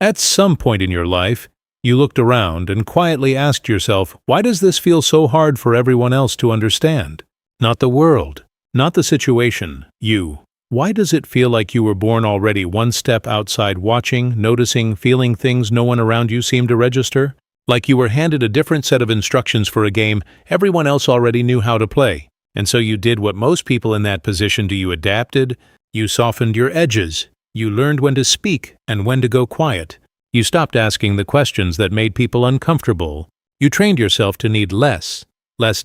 At some point in your life, you looked around and quietly asked yourself, why does this feel so hard for everyone else to understand? Not the world, not the situation, you. Why does it feel like you were born already one step outside, watching, noticing, feeling things no one around you seemed to register? Like you were handed a different set of instructions for a game everyone else already knew how to play. And so you did what most people in that position do. You adapted, you softened your edges, you learned when to speak and when to go quiet. You stopped asking the questions that made people uncomfortable. You trained yourself to need less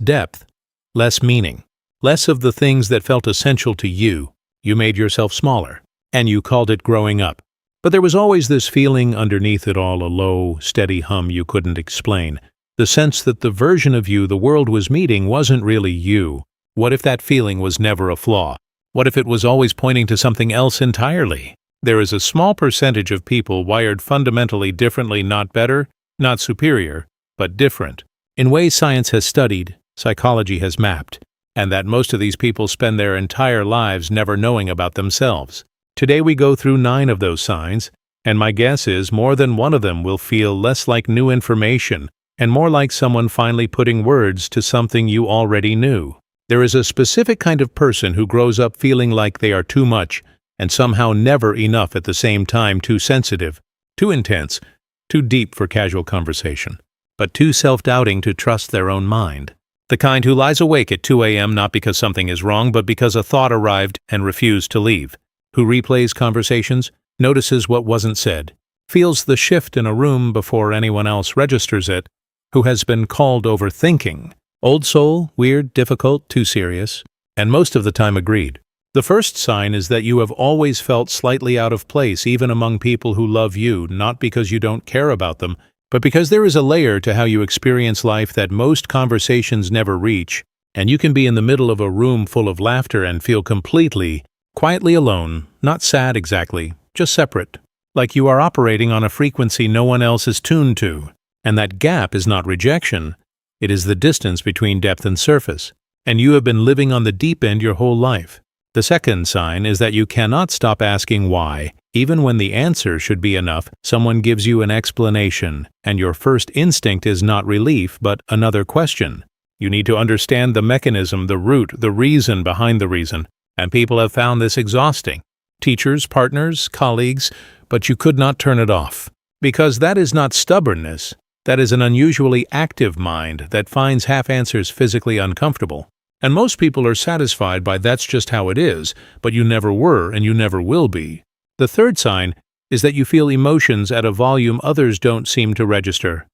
depth, less meaning, less of the things that felt essential to you. You made yourself smaller, and you called it growing up. But there was always this feeling underneath it all, a low, steady hum you couldn't explain. The sense that the version of you the world was meeting wasn't really you. What if that feeling was never a flaw? What if it was always pointing to something else entirely? There is a small percentage of people wired fundamentally differently, not better, not superior, but different, in ways science has studied, psychology has mapped, and that most of these people spend their entire lives never knowing about themselves. Today we go through 9 of those signs, and my guess is more than one of them will feel less like new information and more like someone finally putting words to something you already knew. There is a specific kind of person who grows up feeling like they are too much and somehow never enough at the same time, too sensitive, too intense, too deep for casual conversation, but too self-doubting to trust their own mind. The kind who lies awake at 2 a.m. not because something is wrong, but because a thought arrived and refused to leave. Who replays conversations, notices what wasn't said, feels the shift in a room before anyone else registers it, who has been called overthinking. Old soul, weird, difficult, too serious, and most of the time agreed. The first sign is that you have always felt slightly out of place even among people who love you, not because you don't care about them, but because there is a layer to how you experience life that most conversations never reach, and you can be in the middle of a room full of laughter and feel quietly alone, not sad exactly, just separate, like you are operating on a frequency no one else is tuned to. And that gap is not rejection, it is the distance between depth and surface, and you have been living on the deep end your whole life. The second sign is that you cannot stop asking why, even when the answer should be enough. Someone gives you an explanation, and your first instinct is not relief, but another question. You need to understand the mechanism, the root, the reason behind the reason, and people have found this exhausting. Teachers, partners, colleagues, but you could not turn it off. Because that is not stubbornness, that is an unusually active mind that finds half answers physically uncomfortable. And most people are satisfied by that's just how it is, but you never were and you never will be. The third sign is that you feel emotions at a volume others don't seem to register.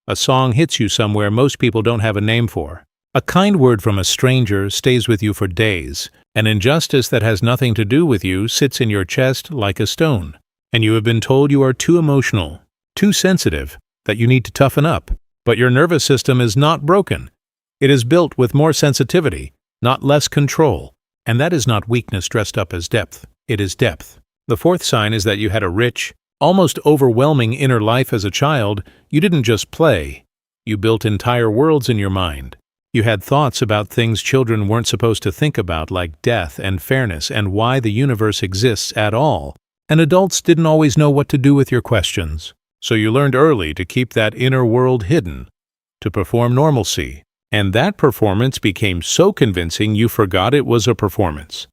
A song hits you somewhere most people don't have a name for. A kind word from a stranger stays with you for days. An injustice that has nothing to do with you sits in your chest like a stone. And you have been told you are too emotional, too sensitive, that you need to toughen up. But your nervous system is not broken. It is built with more sensitivity, not less control. And that is not weakness dressed up as depth. It is depth. The fourth sign is that you had a rich, almost overwhelming inner life as a child. You didn't just play. You built entire worlds in your mind. You had thoughts about things children weren't supposed to think about, like death and fairness and why the universe exists at all. And adults didn't always know what to do with your questions. So you learned early to keep that inner world hidden, to perform normalcy. And that performance became so convincing you forgot it was a performance.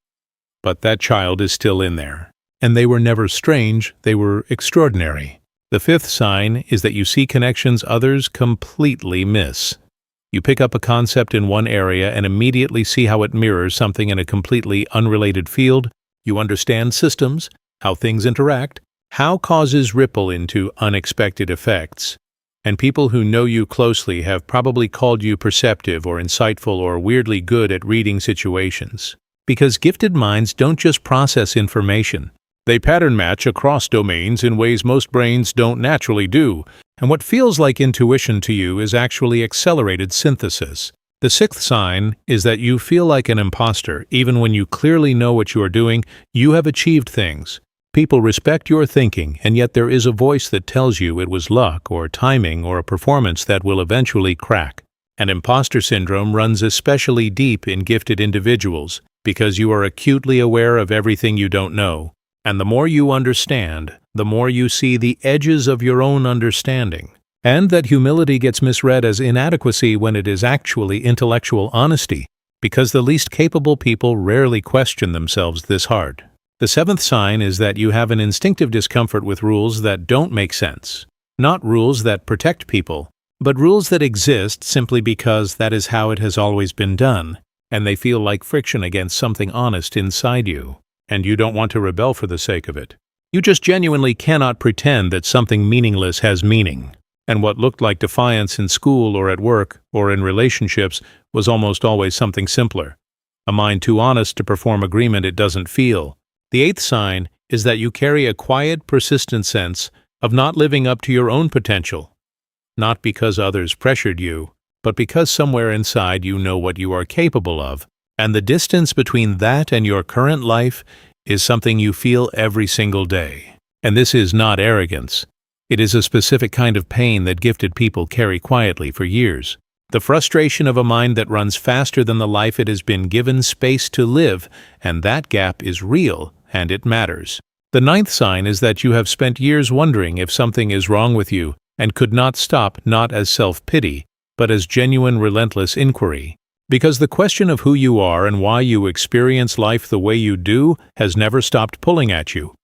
But that child is still in there. And they were never strange, they were extraordinary. The fifth sign is that you see connections others completely miss. You pick up a concept in one area and immediately see how it mirrors something in a completely unrelated field. You understand systems, how things interact, how causes ripple into unexpected effects. And people who know you closely have probably called you perceptive or insightful or weirdly good at reading situations. Because gifted minds don't just process information. They pattern match across domains in ways most brains don't naturally do. And what feels like intuition to you is actually accelerated synthesis. The sixth sign is that you feel like an imposter. Even when you clearly know what you are doing, you have achieved things. People respect your thinking, and yet there is a voice that tells you it was luck or timing or a performance that will eventually crack. And imposter syndrome runs especially deep in gifted individuals because you are acutely aware of everything you don't know. And the more you understand, the more you see the edges of your own understanding. And that humility gets misread as inadequacy when it is actually intellectual honesty, because the least capable people rarely question themselves this hard. The seventh sign is that you have an instinctive discomfort with rules that don't make sense. Not rules that protect people, but rules that exist simply because that is how it has always been done, and they feel like friction against something honest inside you, and you don't want to rebel for the sake of it. You just genuinely cannot pretend that something meaningless has meaning, and what looked like defiance in school or at work or in relationships was almost always something simpler. A mind too honest to perform agreement it doesn't feel. The eighth sign is that you carry a quiet, persistent sense of not living up to your own potential. Not because others pressured you, but because somewhere inside you know what you are capable of, and the distance between that and your current life is something you feel every single day. And this is not arrogance. It is a specific kind of pain that gifted people carry quietly for years. The frustration of a mind that runs faster than the life it has been given space to live, and that gap is real, and it matters. The ninth sign is that you have spent years wondering if something is wrong with you, and could not stop, not as self-pity, but as genuine relentless inquiry. Because the question of who you are and why you experience life the way you do has never stopped pulling at you.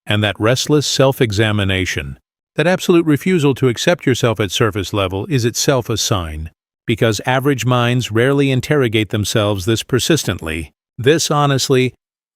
And that restless self-examination, that absolute refusal to accept yourself at surface level, is itself a sign. Because average minds rarely interrogate themselves this persistently, this honestly,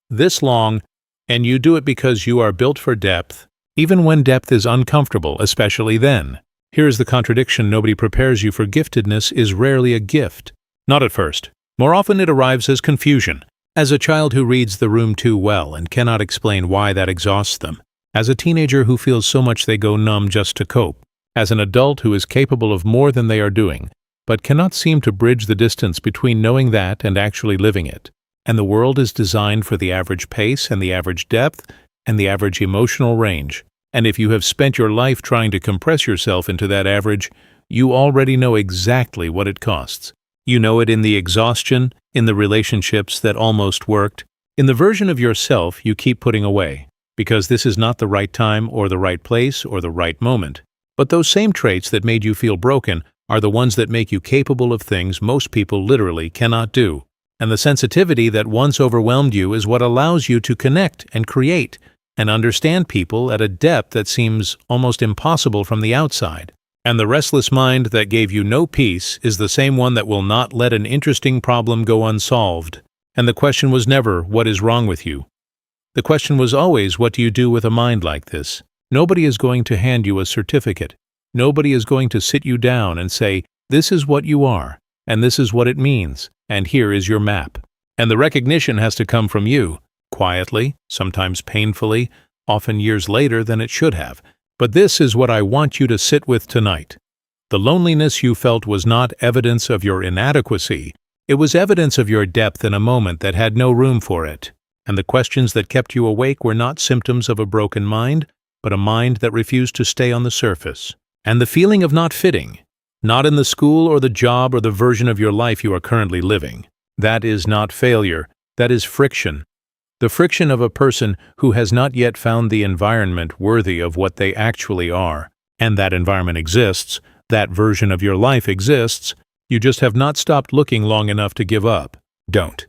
this long, and you do it because you are built for depth, even when depth is uncomfortable, especially then. Here is the contradiction: nobody prepares you for giftedness is rarely a gift. Not at first. More often it arrives as confusion, as a child who reads the room too well and cannot explain why that exhausts them, as a teenager who feels so much they go numb just to cope, as an adult who is capable of more than they are doing, but cannot seem to bridge the distance between knowing that and actually living it. And the world is designed for the average pace and the average depth and the average emotional range. And if you have spent your life trying to compress yourself into that average, you already know exactly what it costs. You know it in the exhaustion, in the relationships that almost worked, in the version of yourself you keep putting away, because this is not the right time or the right place or the right moment. But those same traits that made you feel broken are the ones that make you capable of things most people literally cannot do. And the sensitivity that once overwhelmed you is what allows you to connect and create and understand people at a depth that seems almost impossible from the outside. And the restless mind that gave you no peace is the same one that will not let an interesting problem go unsolved. And the question was never, what is wrong with you? The question was always, what do you do with a mind like this? Nobody is going to hand you a certificate. Nobody is going to sit you down and say, this is what you are, and this is what it means, and here is your map. And the recognition has to come from you, quietly, sometimes painfully, often years later than it should have. But this is what I want you to sit with tonight. The loneliness you felt was not evidence of your inadequacy. It was evidence of your depth in a moment that had no room for it. And the questions that kept you awake were not symptoms of a broken mind, but a mind that refused to stay on the surface. And the feeling of not fitting, not in the school or the job or the version of your life you are currently living. That is not failure, that is friction. The friction of a person who has not yet found the environment worthy of what they actually are. And that environment exists, that version of your life exists, you just have not stopped looking long enough to give up. Don't.